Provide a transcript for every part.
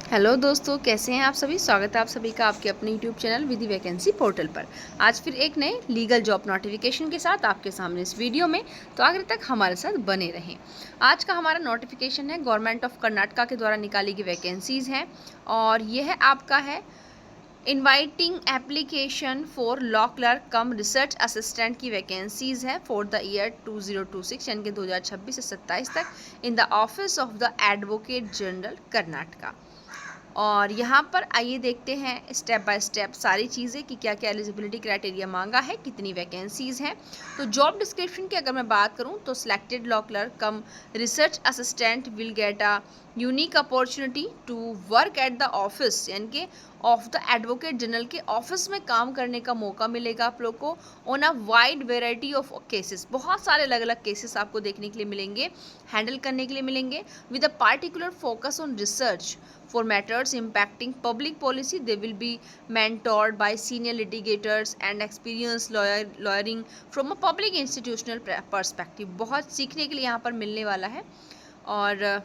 Hello दोस्तों, कैसे हैं आप सभी। स्वागत है आप सभी का आपके अपने यूट्यूब चैनल विधि वैकेंसी पोर्टल पर। आज फिर एक नए लीगल जॉब नोटिफिकेशन के साथ आपके सामने इस वीडियो में, तो आखिर तक हमारे साथ बने रहें। आज का हमारा नोटिफिकेशन है गवर्नमेंट ऑफ कर्नाटका के द्वारा निकाली गई वैकेंसीज़ हैं और यह आपका है inviting application for law clerk cum research assistant की वैकेंसीज है फॉर द ईयर 2026 यानी कि 2026 से 27 तक in the office of the advocate general Karnataka. और यहाँ पर आइए देखते हैं स्टेप बाय स्टेप सारी चीज़ें कि क्या क्या एलिजिबिलिटी क्राइटेरिया मांगा है, कितनी वैकेंसीज़ हैं। तो जॉब डिस्क्रिप्शन की अगर मैं बात करूँ तो selected law clerk cum research assistant will get a unique opportunity to work at the office यानी कि ऑफ द एडवोकेट जनरल के ऑफिस में काम करने का मौका मिलेगा आप लोग को on a wide variety of cases. बहुत सारे अलग अलग केसेस आपको देखने के लिए मिलेंगे, हैंडल करने के लिए मिलेंगे with a particular focus on research for matters impacting public policy. They will be mentored by senior litigators and experienced lawyering from a public institutional perspective. बहुत सीखने के लिए यहाँ पर मिलने वाला है। और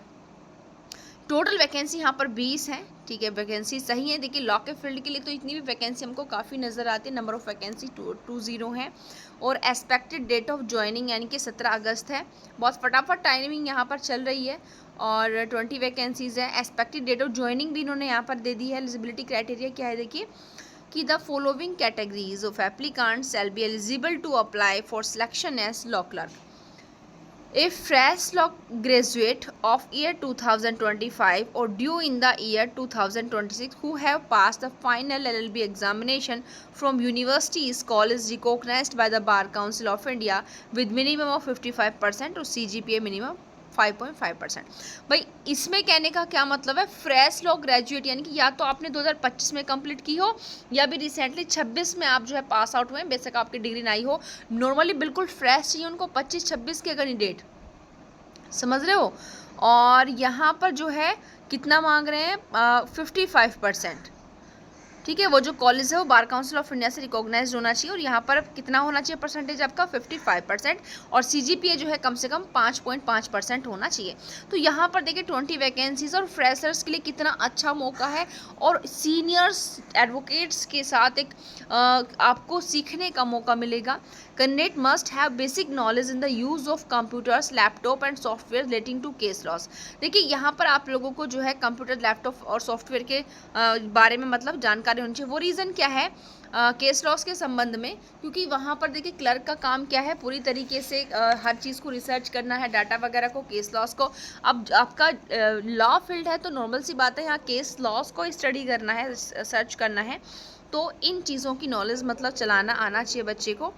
टोटल वैकेंसी यहाँ पर 20 है। ठीक है, वैकेंसी सही है। देखिए लॉ के फील्ड के लिए तो इतनी भी वैकेंसी हमको काफ़ी नज़र आती है। नंबर ऑफ वैकेंसी 20 है और एक्सपेक्टेड डेट ऑफ ज्वाइनिंग यानी कि 17 अगस्त है। बहुत फटाफट टाइमिंग यहाँ पर चल रही है और 20 वैकेंसीज़ है। एक्सपेक्टेड डेट ऑफ ज्वाइनिंग भी इन्होंने यहाँ पर दे दी है। एलिजिबिलिटी क्राइटेरिया क्या है देखिए कि the following categories of applicant shall be eligible to apply for selection as law clerk. A fresh law graduate of year 2025 or due in the year 2026 who have passed the final LLB examination from universities college recognized by the Bar Council of India with minimum of 55% और CGPA minimum 5.5%। भाई इसमें कहने का क्या मतलब है, fresh law graduate यानी कि या तो आपने 2025 में कंप्लीट की हो या भी रिसेंटली 26 में आप जो है पास आउट हुए हैं, बेशक आपकी डिग्री नहीं हो। नॉर्मली बिल्कुल फ्रेश चाहिए उनको 25-26 के कैंडिडेट, समझ रहे हो। और यहाँ पर जो है कितना मांग रहे हैं, 55%। ठीक है, वो जो कॉलेज है वो बार काउंसिल ऑफ इंडिया से रिकॉग्नाइज्ड होना चाहिए और यहाँ पर कितना होना चाहिए परसेंटेज आपका 55% और CGPA जो है कम से कम 5.5% होना चाहिए। तो यहाँ पर देखिए 20 वैकेंसीज और फ्रेशर्स के लिए कितना अच्छा मौका है और सीनियर्स एडवोकेट्स के साथ एक आपको सीखने का मौका मिलेगा। Candidate must have basic knowledge in the use of computers laptop and software relating to case laws. देखिए यहाँ पर आप लोगों को जो है कंप्यूटर लैपटॉप और सॉफ्टवेयर के बारे में मतलब जानकारी होनी चाहिए। वो रीज़न क्या है केस लॉस के संबंध में, क्योंकि वहाँ पर देखिए क्लर्क का काम क्या है, पूरी तरीके से हर चीज़ को रिसर्च करना है, डाटा वगैरह को, केस लॉस को। अब आपका लॉ फील्ड है तो नॉर्मल सी बात है यहाँ केस लॉस को स्टडी करना है, सर्च करना है। तो इन चीज़ों की नॉलेज मतलब चलाना आना चाहिए बच्चे को,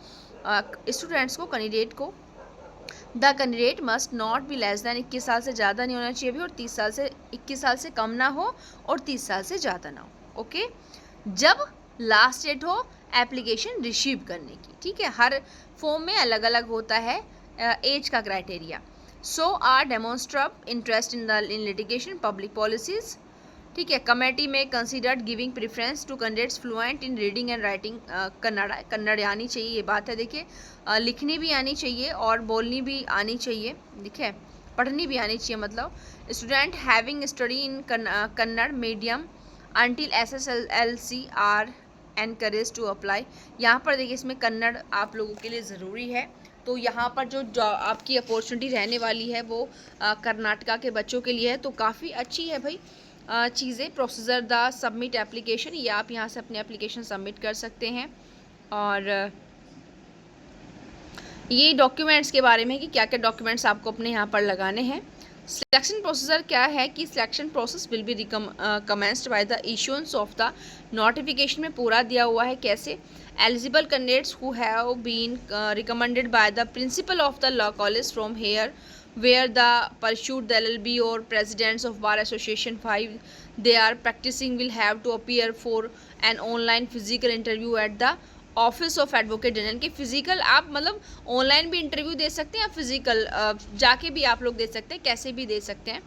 स्टूडेंट्स को, कैंडिडेट को। The candidate must not be less than 21 साल से ज़्यादा नहीं होना चाहिए भी और 21 साल से कम ना हो और 30 साल से ज़्यादा ना हो। ओके, जब लास्ट डेट हो एप्लीकेशन रिसीव करने की। ठीक है, हर फॉर्म में अलग अलग होता है एज का criteria. So are demonstrate interest in litigation public policies. ठीक है, कमेटी में considered giving preference to candidates fluent in reading and writing. Kannada आनी चाहिए, ये बात है। देखिए लिखनी भी आनी चाहिए और बोलनी भी आनी चाहिए। देखिए पढ़नी भी आनी चाहिए। मतलब student having study in Kannada medium until SSLC are encourage to apply. यहाँ पर देखिए इसमें कन्नड़ आप लोगों के लिए ज़रूरी है। तो यहाँ पर जो आपकी अपॉर्चुनिटी रहने वाली है वो कर्नाटका के बच्चों के लिए है, तो काफ़ी अच्छी है भाई चीज़ें। प्रोसीजर द सबमिट एप्लीकेशन, ये आप यहाँ से अपनी एप्लीकेशन सबमिट कर सकते हैं। और ये डॉक्यूमेंट्स के बारे में कि क्या क्या डॉक्यूमेंट्स आपको अपने यहाँ पर लगाने हैं। सिलेक्शन प्रोसीजर क्या है कि selection process will be commenced by the issuance of the notification में पूरा दिया हुआ है कैसे। Eligible candidates who have been recommended by the principal of the law college from here where the pursued the LLB or presidents of bar association 5 they are practicing will have to appear for an online physical interview at the office of advocate general के। Physical आप मतलब online भी interview दे सकते हैं या physical जाके भी आप लोग दे सकते हैं, कैसे भी दे सकते हैं।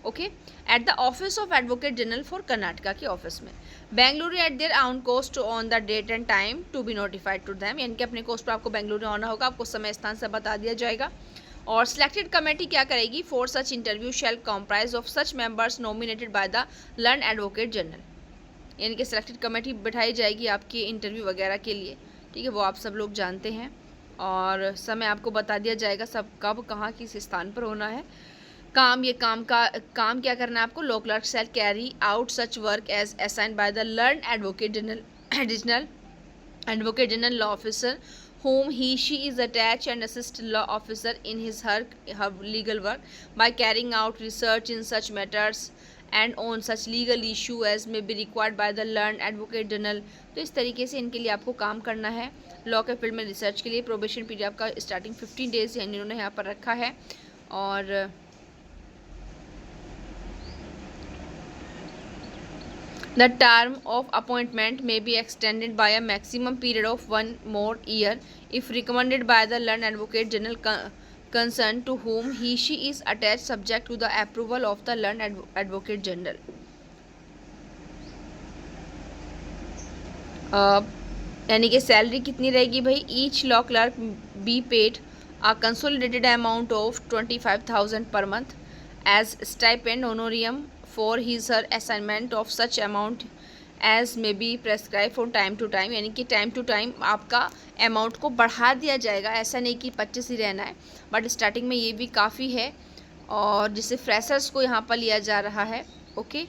Okay, at the office of advocate general for Karnataka के ऑफिस में। Bengaluru at their own cost on the date and time to be notified to them, यानी कि अपने कोस्ट पर आपको बेंगलुरु आना होगा, आपको समय स्थान से बता दिया जाएगा। और सिलेक्टेड कमेटी क्या करेगी, for such interview shall comprise of such members nominated by the learned advocate general, यानी कि सिलेक्टेड कमेटी बैठाई जाएगी आपके इंटरव्यू वगैरह के लिए, ठीक है, वो आप सब लोग जानते हैं। और समय आपको बता दिया जाएगा सब कब कहाँ किस स्थान पर होना है। काम क्या करना है आपको, law clerk shall carry out such work as assigned by the learned advocate general additional advocate general law officer whom she is attached and assist law officer in her legal work by carrying out research in such matters and on such legal issue as may be required by the learned advocate general। तो इस तरीके से इनके लिए आपको काम करना है लॉ के फील्ड में रिसर्च के लिए। प्रोबेशन पीरियड आपका स्टार्टिंग 15 डेज इन्होंने यहाँ पर रखा है। और The term of appointment may be extended by a maximum period of 1 more year if recommended by the learned advocate general concerned to whom she is attached, subject to the approval of the learned advocate general। यानी कि salary कितनी रहेगी भाई, each law clerk be paid a consolidated amount of 25,000 per month as stipend honorarium for his her assignment of such amount as may be prescribed from time to time। यानी कि time to time आपका amount को बढ़ा दिया जाएगा, ऐसा नहीं कि 25 ही रहना है, बट स्टार्टिंग में ये भी काफ़ी है। और जिससे फ्रेशर्स को यहाँ पर लिया जा रहा है। ओके,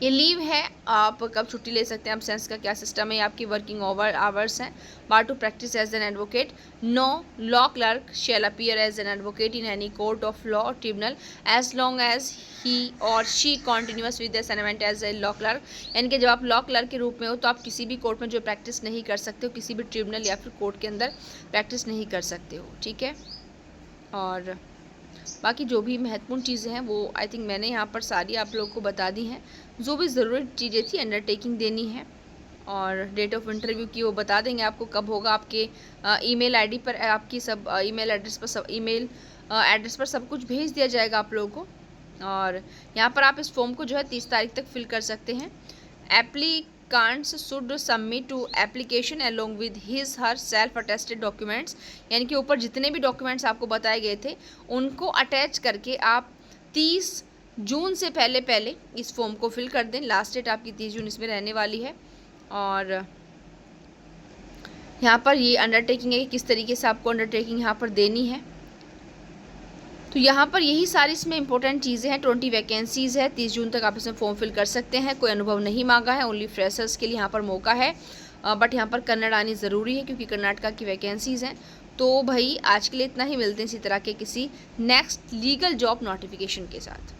ये लीव है, आप कब छुट्टी ले सकते हैं, आप सेंस का क्या सिस्टम है, आपकी वर्किंग आवर्स हैं। Bar to practice as an advocate, no law clerk shall appear as an advocate in any court of law और tribunal as long as he और she continues with assignment as a law clerk. यानी कि जब आप law clerk के रूप में हो तो आप किसी भी कोर्ट में जो प्रैक्टिस नहीं कर सकते हो, किसी भी ट्रिब्यूनल या फिर कोर्ट के अंदर प्रैक्टिस नहीं कर सकते हो, ठीक है। और बाकी जो भी महत्वपूर्ण चीज़ें हैं वो आई थिंक मैंने यहाँ पर सारी आप लोगों को बता दी हैं। जो भी ज़रूरी चीज़ें थी अंडरटेकिंग देनी है और डेट ऑफ इंटरव्यू की वो बता देंगे आपको कब होगा। आपके ईमेल आईडी पर आपकी सब ईमेल एड्रेस पर सब कुछ भेज दिया जाएगा आप लोगों को। और यहाँ पर आप इस फॉर्म को जो है 30 तारीख तक फिल कर सकते हैं। Applicants should submit to application along with his her self attested documents, यानी कि ऊपर जितने भी डॉक्यूमेंट्स आपको बताए गए थे उनको अटैच करके आप 30 जून से पहले इस फॉर्म को फिल कर दें। लास्ट डेट आपकी 30 जून इसमें रहने वाली है। और यहाँ पर ये अंडरटेकिंग है कि किस तरीके से आपको अंडरटेकिंग यहाँ पर देनी है। तो यहाँ पर यही सारी इसमें इंपॉर्टेंट चीज़ें हैं। 20 वैकेंसीज़ है, 30 जून तक आप इसमें फॉर्म फिल कर सकते हैं। कोई अनुभव नहीं मांगा है, ओनली फ्रेशर्स के लिए यहाँ पर मौका है। बट यहाँ पर कन्नड़ आनी ज़रूरी है क्योंकि कर्नाटका की वैकेंसीज़ हैं। तो भाई आज के लिए इतना ही, मिलते हैं इसी तरह के किसी नेक्स्ट लीगल जॉब नोटिफिकेशन के साथ।